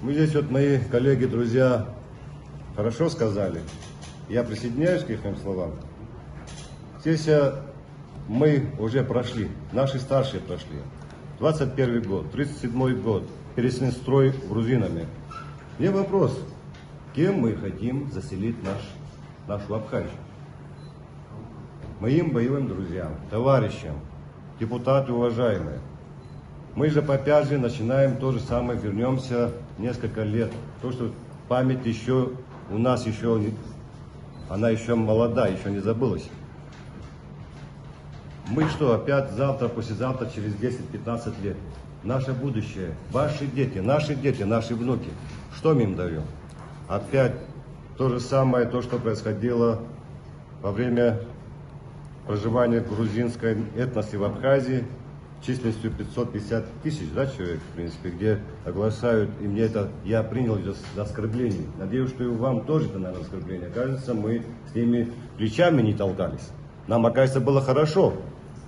Мы здесь вот, мои коллеги, друзья, хорошо сказали. Я присоединяюсь к их словам. Здесь мы уже прошли, наши старшие прошли. 21 год, 37-й год, перенесли строй грузинами. Мне вопрос, кем мы хотим заселить нашу Абхазию? Моим боевым друзьям, товарищам, депутаты уважаемые. Мы же опять же начинаем то же самое, вернемся несколько лет. То, что память еще у нас она еще молода, еще не забылась. Мы что, опять завтра, послезавтра, через 10-15 лет? Наше будущее, ваши дети, наши внуки. Что мы им даем? Опять то же самое, то, что происходило во время проживания грузинской этносы в Абхазии, численностью 550 тысяч, да, человек, в принципе, где оглашают, и мне это, я принял это за оскорбление. Надеюсь, что и вам тоже это, наверное, оскорбление. Кажется, мы с ними плечами не толкались. Нам, оказывается, было хорошо.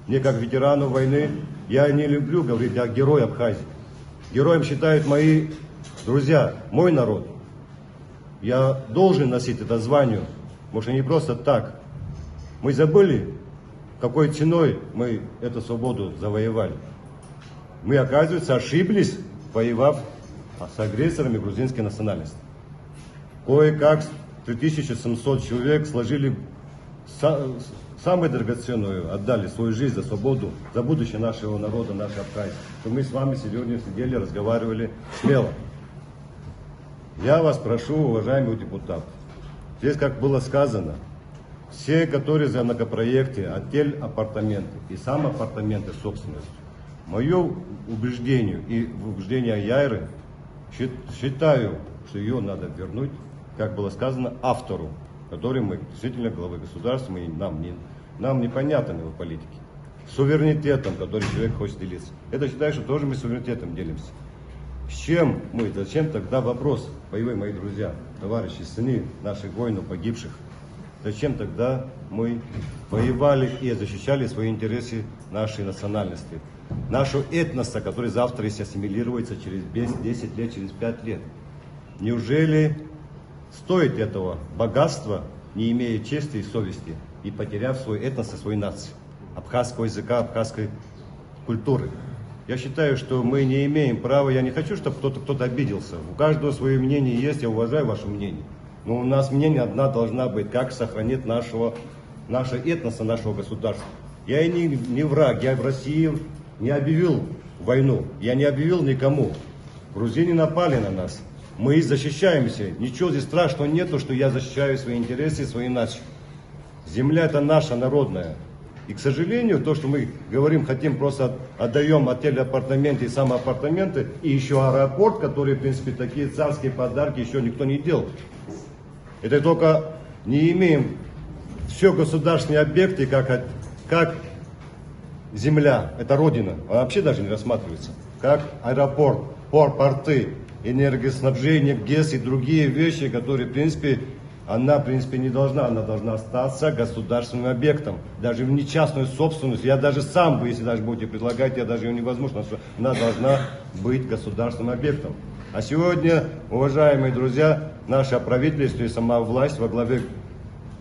Мне, как ветерану войны, я не люблю говорить о герое Абхазии. Героем считают мои друзья, мой народ. Я должен носить это звание, может, не просто так. Мы забыли, какой ценой мы эту свободу завоевали. Мы, оказывается, ошиблись, воевав с агрессорами грузинской национальности. Кое-как 3700 человек сложили самое драгоценное, отдали свою жизнь за свободу, за будущее нашего народа, нашей Абхазии. То мы с вами сегодня сидели, разговаривали смело. Я вас прошу, уважаемые депутаты, здесь, как было сказано, все, которые за многопроекты, отель, апартаменты и сам апартаменты собственностью, мое убеждение и убеждение Яйры, считаю, что ее надо вернуть, как было сказано, автору, который мы, действительно, главы государства, нам непонятны его политики. Суверенитетом, который человек хочет делиться. Это считаю, что тоже мы суверенитетом делимся. С чем мы, зачем тогда вопрос, боевые мои друзья, товарищи, сыны наших воинов, погибших, зачем тогда мы воевали и защищали свои интересы нашей национальности, нашу этноса, который завтра если ассимилируется через 10 лет, через 5 лет? Неужели стоит этого богатства, не имея чести и совести, и потеряв свой этнос и свою нацию, абхазского языка, абхазской культуры? Я считаю, что мы не имеем права, я не хочу, чтобы кто-то обиделся. У каждого свое мнение есть, я уважаю ваше мнение. Но у нас мнение одна должна быть, как сохранить наше этноса, нашего государства. Я и не враг, я в России не объявил войну, я не объявил никому. Грузины напали на нас, мы защищаемся. Ничего здесь страшного нету, что я защищаю свои интересы, свои нации. Земля это наша народная. И, к сожалению, то, что мы говорим, хотим, просто отдаем отели, апартаменты и самоапартаменты, и еще аэропорт, который, в принципе, такие царские подарки еще никто не делал. Это только не имеем все государственные объекты, как земля, это родина, она вообще даже не рассматривается, как аэропорт, порты, энергоснабжение, ГЭС и другие вещи, которые, в принципе, она не должна, она должна остаться государственным объектом, даже в не частную собственность. Я даже сам, если даже будете предлагать, я даже ее не возьму, потому что она должна быть государственным объектом. А сегодня, уважаемые друзья, наше правительство и сама власть во главе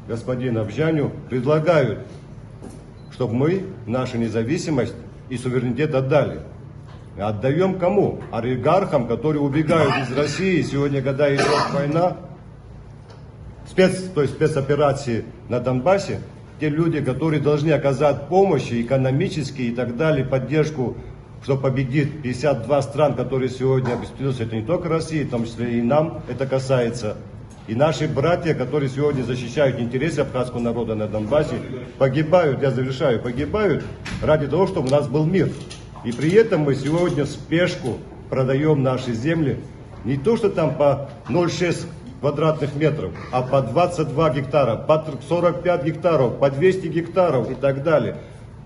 господина Бжаню предлагают, чтобы мы нашу независимость и суверенитет отдали. Отдаем кому? Олигархам, которые убегают из России. Сегодня, когда идет война, то есть спецоперации на Донбассе, те люди, которые должны оказать помощь экономически и так далее, поддержку, что победит 52 стран, которые сегодня обеспечиваются, это не только Россия, в том числе и нам это касается. И наши братья, которые сегодня защищают интересы абхазского народа на Донбассе, погибают, я завершаю, погибают ради того, чтобы у нас был мир. И при этом мы сегодня в спешку продаем наши земли, не то что там по 0,6 квадратных метров, а по 22 гектара, по 45 гектаров, по 200 гектаров и так далее.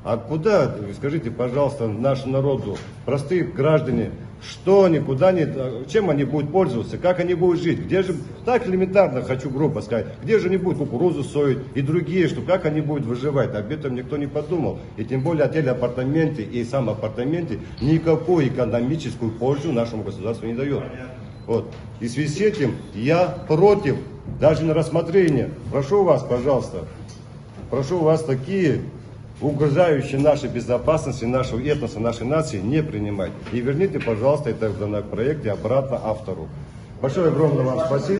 А куда, скажите, пожалуйста, нашему народу, простые граждане, что они, куда они, чем они будут пользоваться, как они будут жить, где же, так элементарно хочу грубо сказать, где же они будут кукурузу соить и другие, что как они будут выживать, об этом никто не подумал. И тем более отели, апартаменты и сам апартаменты никакую экономическую пользу нашему государству не дает. Вот. И в связи с этим я против, даже на рассмотрение. Прошу вас, пожалуйста, прошу вас такие угрожающие нашей безопасности, нашего этноса, нашей нации не принимать. И верните, пожалуйста, этот законопроект обратно автору. Большое огромное вам спасибо.